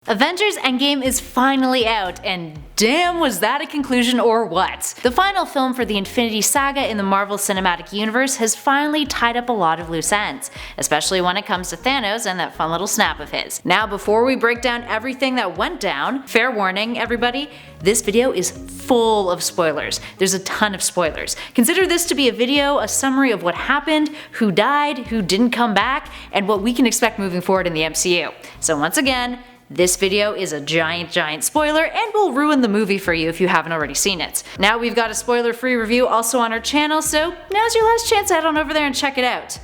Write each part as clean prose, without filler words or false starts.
Avengers Endgame is finally out, and damn was that a conclusion or what? The final film for the Infinity Saga in the Marvel Cinematic Universe has finally tied up a lot of loose ends, especially when it comes to Thanos and that fun little snap of his. Now before we break down everything that went down, fair warning everybody, this video is full of spoilers. There's a ton of spoilers. Consider this to be a video, a summary of what happened, who died, who didn't come back, and what we can expect moving forward in the MCU. So once again, this video is a giant spoiler and will ruin the movie for you if you haven't already seen it. Now we've got a spoiler-free review also on our channel, so now's your last chance to head on over there and check it out.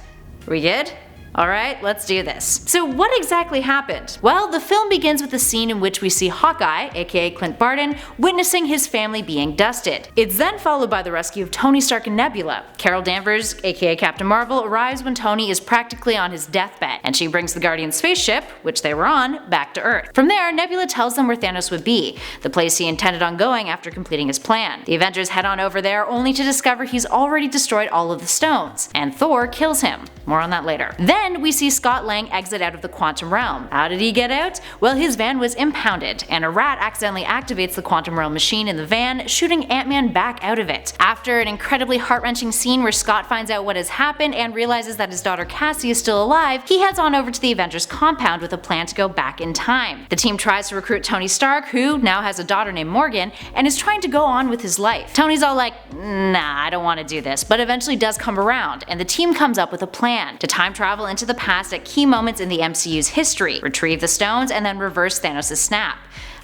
We good? Alright, let's do this. So what exactly happened? Well, the film begins with a scene in which we see Hawkeye, aka Clint Barton, witnessing his family being dusted. It's then followed by the rescue of Tony Stark and Nebula. Carol Danvers, aka Captain Marvel, arrives when Tony is practically on his deathbed, and she brings the Guardian spaceship, which they were on, back to Earth. From there, Nebula tells them where Thanos would be, the place he intended on going after completing his plan. The Avengers head on over there only to discover he's already destroyed all of the stones, and Thor kills him. More on that later. Then we see Scott Lang exit out of the quantum realm. How did he get out? Well, his van was impounded, and a rat accidentally activates the quantum realm machine in the van, shooting Ant-Man back out of it. After an incredibly heart-wrenching scene where Scott finds out what has happened and realizes that his daughter Cassie is still alive, he heads on over to the Avengers compound with a plan to go back in time. The team tries to recruit Tony Stark, who now has a daughter named Morgan, and is trying to go on with his life. Tony's all like, nah, I don't want to do this, but eventually does come around, and the team comes up with a plan to time travel into the past at key moments in the MCU's history, retrieve the stones, and then reverse Thanos' snap.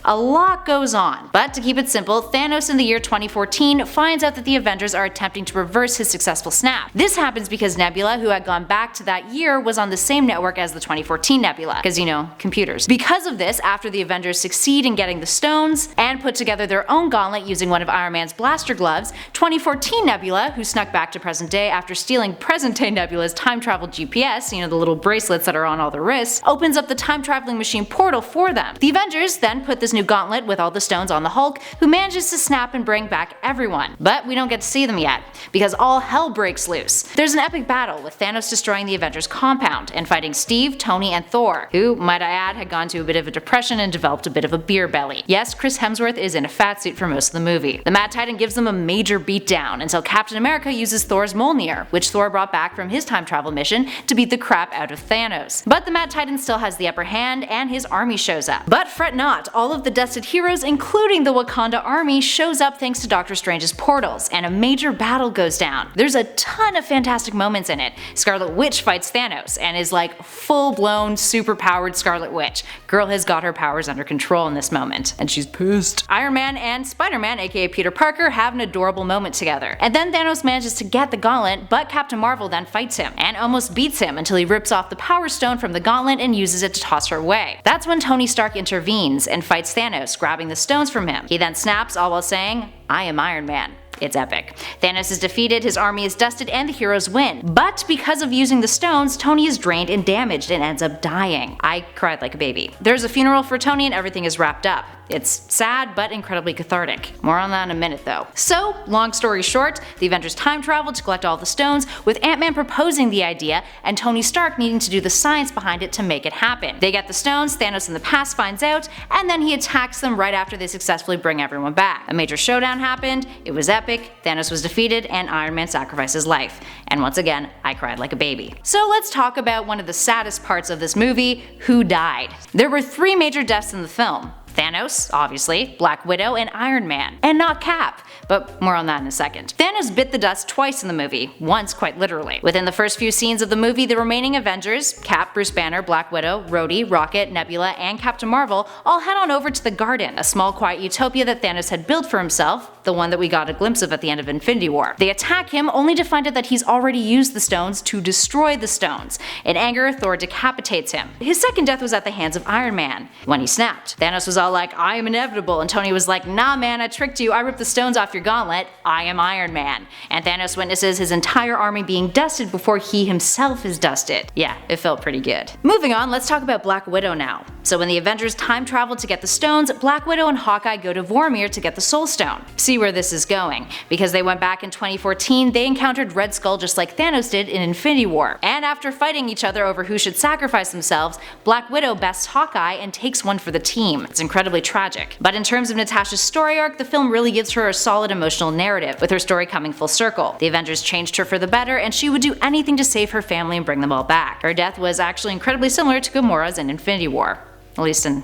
A lot goes on, but to keep it simple, Thanos in the year 2014 finds out that the Avengers are attempting to reverse his successful snap. This happens because Nebula, who had gone back to that year, was on the same network as the 2014 Nebula, because you know, computers. Because of this, after the Avengers succeed in getting the stones and put together their own gauntlet using one of Iron Man's blaster gloves, 2014 Nebula, who snuck back to present day after stealing present day Nebula's time travel GPS, you know, the little bracelets that are on all the wrists, opens up the time traveling machine portal for them. The Avengers then put this new gauntlet with all the stones on the Hulk, who manages to snap and bring back everyone. But we don't get to see them yet, because all hell breaks loose. There's an epic battle with Thanos destroying the Avengers compound and fighting Steve, Tony, and Thor, who, might I add, had gone to a bit of a depression and developed a bit of a beer belly. Yes, Chris Hemsworth is in a fat suit for most of the movie. The Mad Titan gives them a major beatdown until Captain America uses Thor's Mjolnir, which Thor brought back from his time travel mission to beat the crap out of Thanos. But the Mad Titan still has the upper hand and his army shows up. But fret not, all of the dusted heroes, including the Wakanda army, shows up thanks to Doctor Strange's portals, and a major battle goes down. There's a ton of fantastic moments in it. Scarlet Witch fights Thanos and is like full-blown super-powered Scarlet Witch. Girl has got her powers under control in this moment, and she's pissed. Iron Man and Spider-Man, aka Peter Parker, have an adorable moment together. And then Thanos manages to get the gauntlet, but Captain Marvel then fights him and almost beats him until he rips off the Power Stone from the gauntlet and uses it to toss her away. That's when Tony Stark intervenes and fights Thanos, grabbing the stones from him. He then snaps, all while saying, "I am Iron Man." It's epic. Thanos is defeated, his army is dusted, and the heroes win. But because of using the stones, Tony is drained and damaged and ends up dying. I cried like a baby. There's a funeral for Tony and everything is wrapped up. It's sad, but incredibly cathartic. More on that in a minute though. So, long story short, the Avengers time travel to collect all the stones, with Ant-Man proposing the idea and Tony Stark needing to do the science behind it to make it happen. They get the stones, Thanos in the past finds out, and then he attacks them right after they successfully bring everyone back. A major showdown happened, it was epic, Thanos was defeated, and Iron Man sacrificed his life. And once again, I cried like a baby. So let's talk about one of the saddest parts of this movie, who died. There were 3 major deaths in the film. Thanos, obviously, Black Widow, and Iron Man. And not Cap, but more on that in a second. Thanos bit the dust twice in the movie, once quite literally. Within the first few scenes of the movie, the remaining Avengers, Cap, Bruce Banner, Black Widow, Rhodey, Rocket, Nebula, and Captain Marvel, all head on over to the Garden, a small quiet utopia that Thanos had built for himself, the one that we got a glimpse of at the end of Infinity War. They attack him only to find out that he's already used the stones to destroy the stones. In anger, Thor decapitates him. His second death was at the hands of Iron Man. When he snapped, Thanos was all like, "I am inevitable," and Tony was like, "Nah man, I tricked you, I ripped the stones off your gauntlet, I am Iron Man." Man, and Thanos witnesses his entire army being dusted before he himself is dusted. Yeah, it felt pretty good. Moving on, let's talk about Black Widow now. So when the Avengers time travel to get the stones, Black Widow and Hawkeye go to Vormir to get the Soul Stone. See where this is going. Because they went back in 2014, they encountered Red Skull just like Thanos did in Infinity War. And after fighting each other over who should sacrifice themselves, Black Widow bests Hawkeye and takes one for the team. It's incredibly tragic. But in terms of Natasha's story arc, the film really gives her a solid emotional narrative, with her story coming full circle. The Avengers changed her for the better, and she would do anything to save her family and bring them all back. Her death was actually incredibly similar to Gamora's in Infinity War. At least in,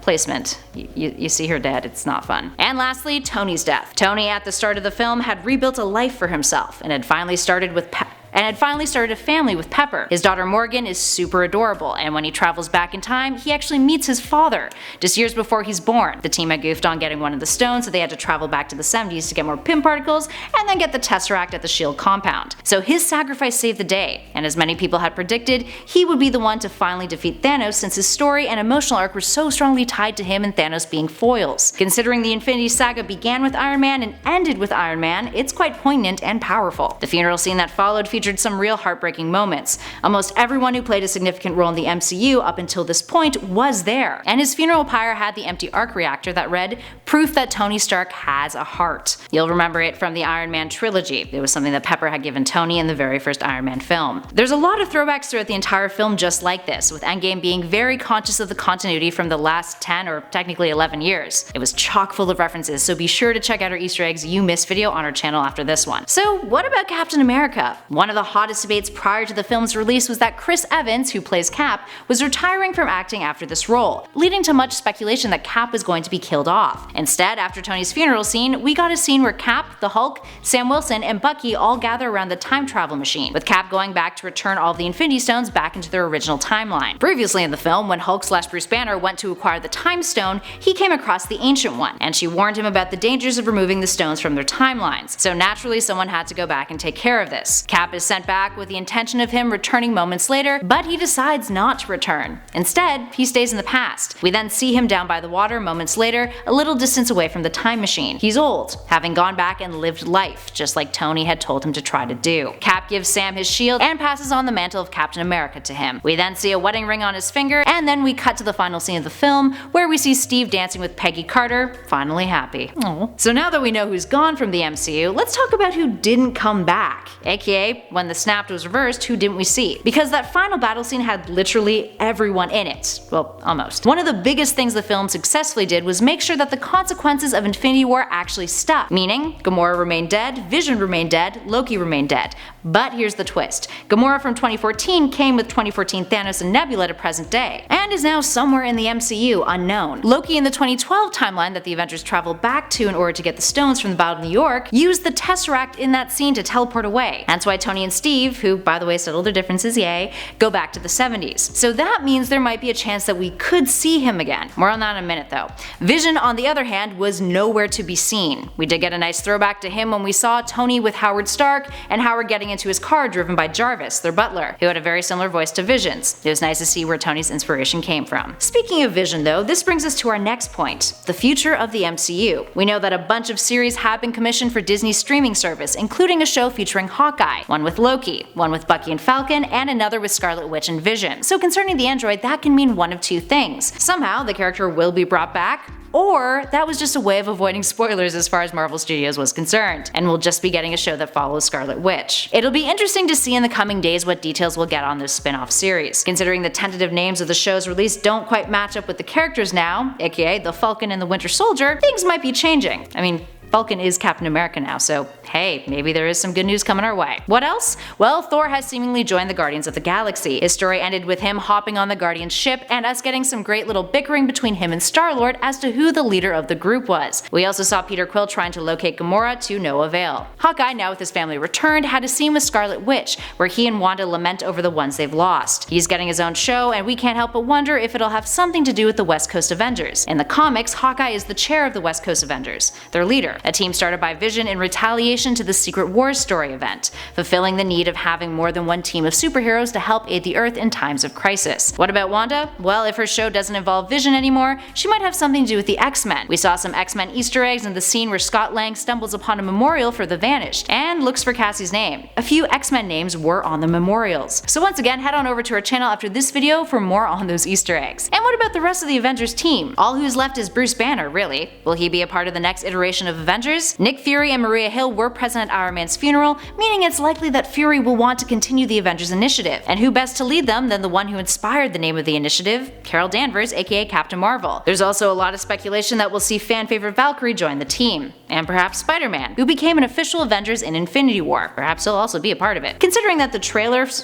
placement. You see her dead, it's not fun. And lastly, Tony's death. Tony at the start of the film had rebuilt a life for himself and had finally started a family with Pepper. His daughter Morgan is super adorable, and when he travels back in time, he actually meets his father, just years before he's born. The team had goofed on getting one of the stones, so they had to travel back to the 70s to get more Pym particles, and then get the Tesseract at the S.H.I.E.L.D. compound. So his sacrifice saved the day, and as many people had predicted, he would be the one to finally defeat Thanos since his story and emotional arc were so strongly tied to him and Thanos being foils. Considering the Infinity Saga began with Iron Man and ended with Iron Man, it's quite poignant and powerful. The funeral scene that followed featured some real heartbreaking moments. Almost everyone who played a significant role in the MCU up until this point was there, and his funeral pyre had the empty arc reactor that read, "Proof that Tony Stark has a heart." You'll remember it from the Iron Man trilogy. It was something that Pepper had given Tony in the very first Iron Man film. There's a lot of throwbacks throughout the entire film just like this, with Endgame being very conscious of the continuity from the last 10 or technically 11 years. It was chock full of references, so be sure to check out our Easter eggs you missed video on our channel after this one. So what about Captain America? One of the hottest debates prior to the film's release was that Chris Evans, who plays Cap, was retiring from acting after this role, leading to much speculation that Cap was going to be killed off. Instead, after Tony's funeral scene, we got a scene where Cap, the Hulk, Sam Wilson, and Bucky all gather around the time travel machine, with Cap going back to return all of the Infinity Stones back into their original timeline. Previously in the film, when Hulk/Bruce Banner went to acquire the Time Stone, he came across the Ancient One, and she warned him about the dangers of removing the stones from their timelines, so naturally someone had to go back and take care of this. Cap is sent back with the intention of him returning moments later, but he decides not to return. Instead, he stays in the past. We then see him down by the water moments later, a little distance away from the time machine. He's old, having gone back and lived life, just like Tony had told him to try to do. Cap gives Sam his shield and passes on the mantle of Captain America to him. We then see a wedding ring on his finger, and then we cut to the final scene of the film, where we see Steve dancing with Peggy Carter, finally happy. Aww. So now that we know who's gone from the MCU, let's talk about who didn't come back, aka when the snap was reversed, who didn't we see? Because that final battle scene had literally everyone in it. Well, almost. One of the biggest things the film successfully did was make sure that the consequences of Infinity War actually stuck. Meaning, Gamora remained dead, Vision remained dead, Loki remained dead. But here's the twist. Gamora from 2014 came with 2014 Thanos and Nebula to present day, and is now somewhere in the MCU, unknown. Loki in the 2012 timeline that the Avengers traveled back to in order to get the stones from the Battle of New York, used the Tesseract in that scene to teleport away. That's why Tony and Steve, who by the way settled their differences, yay, go back to the 70s. So that means there might be a chance that we could see him again. More on that in a minute though. Vision, on the other hand, was nowhere to be seen. We did get a nice throwback to him when we saw Tony with Howard Stark, and Howard getting into his car driven by Jarvis, their butler, who had a very similar voice to Vision's. It was nice to see where Tony's inspiration came from. Speaking of Vision though, this brings us to our next point, the future of the MCU. We know that a bunch of series have been commissioned for Disney's streaming service, including a show featuring Hawkeye, one with Loki, one with Bucky and Falcon, and another with Scarlet Witch and Vision. So concerning the android, that can mean one of two things. Somehow the character will be brought back, or that was just a way of avoiding spoilers as far as Marvel Studios was concerned, and we'll just be getting a show that follows Scarlet Witch. It'll be interesting to see in the coming days what details we'll get on this spin-off series. Considering the tentative names of the show's release don't quite match up with the characters now, aka the Falcon and the Winter Soldier, things might be changing. I mean, Falcon is Captain America now, so hey, maybe there is some good news coming our way. What else? Well, Thor has seemingly joined the Guardians of the Galaxy. His story ended with him hopping on the Guardian's ship and us getting some great little bickering between him and Star-Lord as to who the leader of the group was. We also saw Peter Quill trying to locate Gamora to no avail. Hawkeye, now with his family returned, had a scene with Scarlet Witch, where he and Wanda lament over the ones they've lost. He's getting his own show, and we can't help but wonder if it'll have something to do with the West Coast Avengers. In the comics, Hawkeye is the chair of the West Coast Avengers, their leader. year, a team started by Vision in retaliation to the Secret Wars story event, fulfilling the need of having more than one team of superheroes to help aid the Earth in times of crisis. What about Wanda? Well, if her show doesn't involve Vision anymore, she might have something to do with the X-Men. We saw some X-Men Easter eggs in the scene where Scott Lang stumbles upon a memorial for the Vanished, and looks for Cassie's name. A few X-Men names were on the memorials. So once again, head on over to our channel after this video for more on those Easter eggs. And what about the rest of the Avengers team? All who's left is Bruce Banner, really. Will he be a part of the next iteration of Avengers? Nick Fury and Maria Hill were present at Iron Man's funeral, meaning it's likely that Fury will want to continue the Avengers Initiative. And who best to lead them than the one who inspired the name of the initiative, Carol Danvers, aka Captain Marvel. There's also a lot of speculation that we'll see fan favorite Valkyrie join the team. And perhaps Spider-Man, who became an official Avengers in Infinity War. Perhaps he'll also be a part of it. Considering that the trailers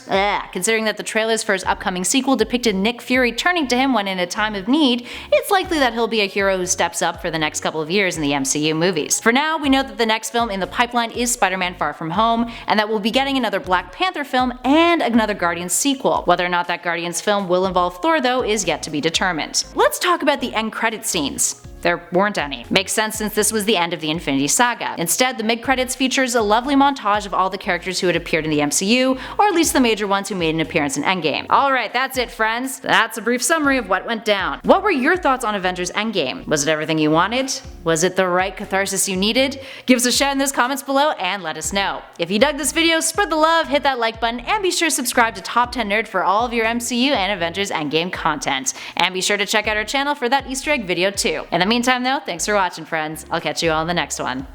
for his upcoming sequel depicted Nick Fury turning to him when in a time of need, it's likely that he'll be a hero who steps up for the next couple of years in the MCU movies. For now, we know that the next film in the pipeline is Spider-Man Far From Home, and that we'll be getting another Black Panther film and another Guardians sequel. Whether or not that Guardians film will involve Thor though is yet to be determined. Let's talk about the end credit scenes. There weren't any. Makes sense since this was the end of the Infinity Saga. Instead, the mid-credits features a lovely montage of all the characters who had appeared in the MCU, or at least the major ones who made an appearance in Endgame. Alright, that's it friends. That's a brief summary of what went down. What were your thoughts on Avengers Endgame? Was it everything you wanted? Was it the right catharsis you needed? Give us a shout in those comments below and let us know. If you dug this video, spread the love, hit that like button, and be sure to subscribe to Top 10 Nerd for all of your MCU and Avengers Endgame content. And be sure to check out our channel for that Easter egg video too. In the meantime though, thanks for watching friends. I'll catch you all in the next one.